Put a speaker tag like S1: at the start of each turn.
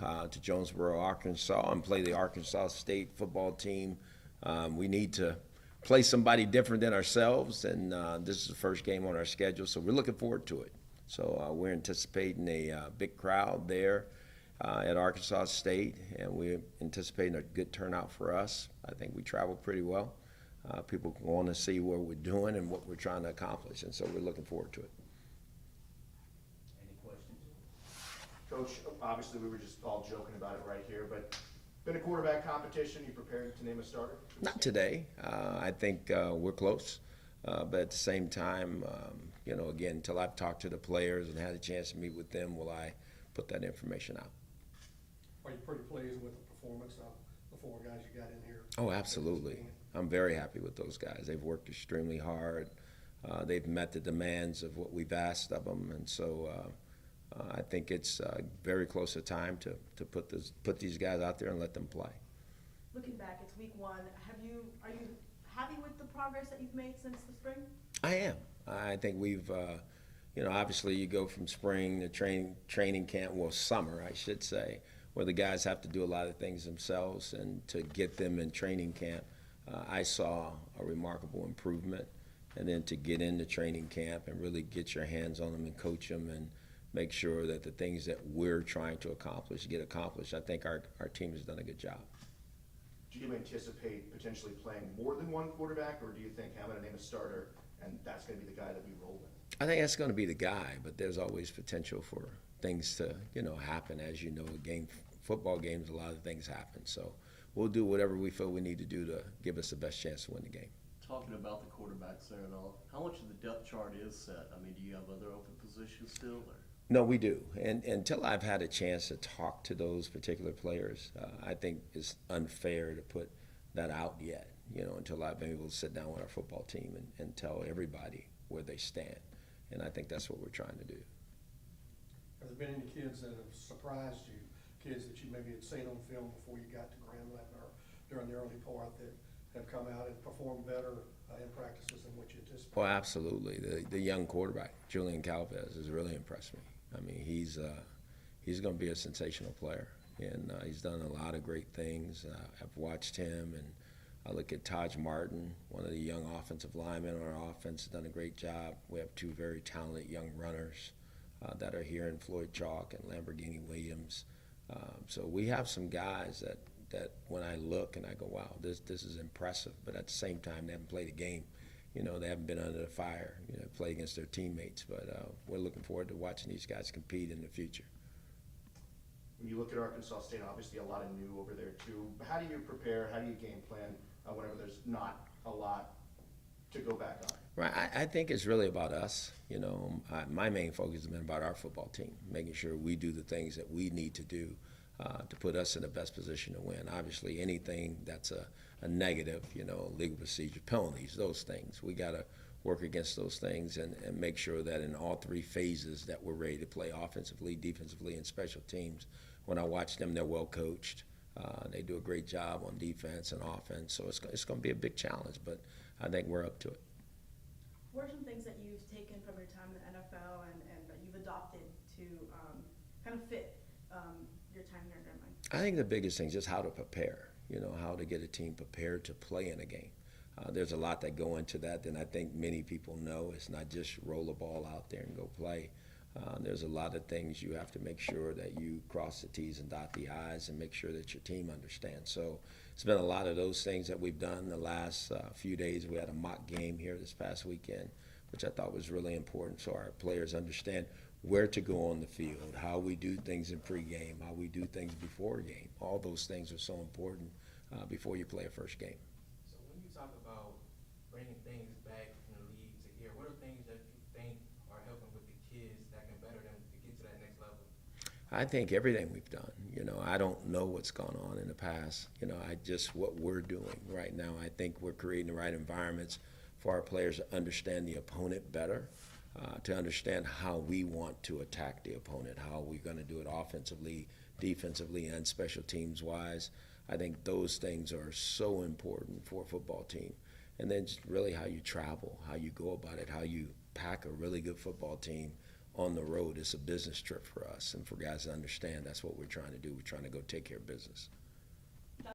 S1: to Jonesboro, Arkansas, and play the Arkansas State football team. We need to play somebody different than ourselves, and this is the first game on our schedule, so we're looking forward to it. So we're anticipating a big crowd there at Arkansas State, and we're anticipating a good turnout for us. I think we travel pretty well. People want to see what we're doing and what we're trying to accomplish, and so we're looking forward to it.
S2: Any questions?
S3: Coach, obviously we were just all joking about it right here, but been a quarterback competition. You prepared to name a starter?
S1: Not today. I think we're close, but at the same time, again, until I've talked to the players and had a chance to meet with them, will I put that information out.
S4: Are you pretty pleased with the performance of the four guys you got in here?
S1: Oh, absolutely. I'm very happy with those guys. They've worked extremely hard. They've met the demands of what we've asked of them, and so I think it's very close to time to put these guys out there and let them play.
S5: Looking back, it's week one. Are you happy with the progress that you've made since the spring?
S1: I am. I think we've, obviously you go from spring to training camp, well, summer, I should say, where the guys have to do a lot of things themselves, and to get them in training camp, I saw a remarkable improvement. And then to get into training camp and really get your hands on them and coach them and make sure that the things that we're trying to accomplish get accomplished, I think our team has done a good job.
S3: Do you anticipate potentially playing more than one quarterback, or do you think I'm going to name a starter and that's going to be the guy that we roll with?
S1: I think that's going to be the guy, but there's always potential for things to, happen. As you know, football games, a lot of things happen. So we'll do whatever we feel we need to do to give us the best chance to win the game.
S6: Talking about the quarterbacks there and all, how much of the depth chart is set? I mean, do you have other open positions still? Or?
S1: No, we do. And until I've had a chance to talk to those particular players, I think it's unfair to put that out yet, until I've been able to sit down with our football team and tell everybody where they stand. And I think that's what we're trying to do.
S4: Have there been any kids that have surprised you, kids that you maybe had seen on film before you got to Grambling or during the early part that have come out and performed better in practices than what you anticipated?
S1: Well, absolutely. The young quarterback, Julian Calvez, has really impressed me. I mean, he's going to be a sensational player, and he's done a lot of great things. I've watched him, and I look at Taj Martin, one of the young offensive linemen on our offense, has done a great job. We have two very talented young runners that are here in Floyd Chalk and Lamborghini Williams. So we have some guys that when I look and I go, wow, this is impressive. But at the same time, they haven't played a game. They haven't been under the fire, play against their teammates. But we're looking forward to watching these guys compete in the future.
S3: When you look at Arkansas State, obviously a lot of new over there too. How do you prepare? How do you game plan whenever there's not a lot to go back on?
S1: Right. I think it's really about us. My main focus has been about our football team, making sure we do the things that we need to do to put us in the best position to win. Obviously, anything that's a negative, legal procedure, penalties, those things, we got to work against those things and make sure that in all three phases that we're ready to play offensively, defensively, and special teams. When I watch them, they're well coached. They do a great job on defense and offense, so it's going to be a big challenge, but I think we're up to it.
S5: What are some things that you've taken from your time in the NFL and that you've adopted to kind of fit your time here in Grambling?
S1: I think the biggest thing is just how to prepare, how to get a team prepared to play in a game. There's a lot that go into that, and I think many people know it's not just roll the ball out there and go play. There's a lot of things you have to make sure that you cross the T's and dot the I's and make sure that your team understands. So it's been a lot of those things that we've done the last few days. We had a mock game here this past weekend, which I thought was really important so our players understand where to go on the field, how we do things in pregame, how we do things before a game. All those things are so important before you play a first game.
S7: So when you talk about bringing things back from the league to here, what are things that you think are helping with the kids that can better them to get to that next level?
S1: I think everything we've done. I don't know what's gone on in the past. What we're doing right now, I think we're creating the right environments for our players to understand the opponent better, to understand how we want to attack the opponent, how we're going to do it offensively, defensively, and special teams wise. I think those things are so important for a football team. And then just really how you travel, how you go about it, how you pack a really good football team on the road. It's a business trip for us, and for guys to understand that's what we're trying to do. We're trying to go take care of business.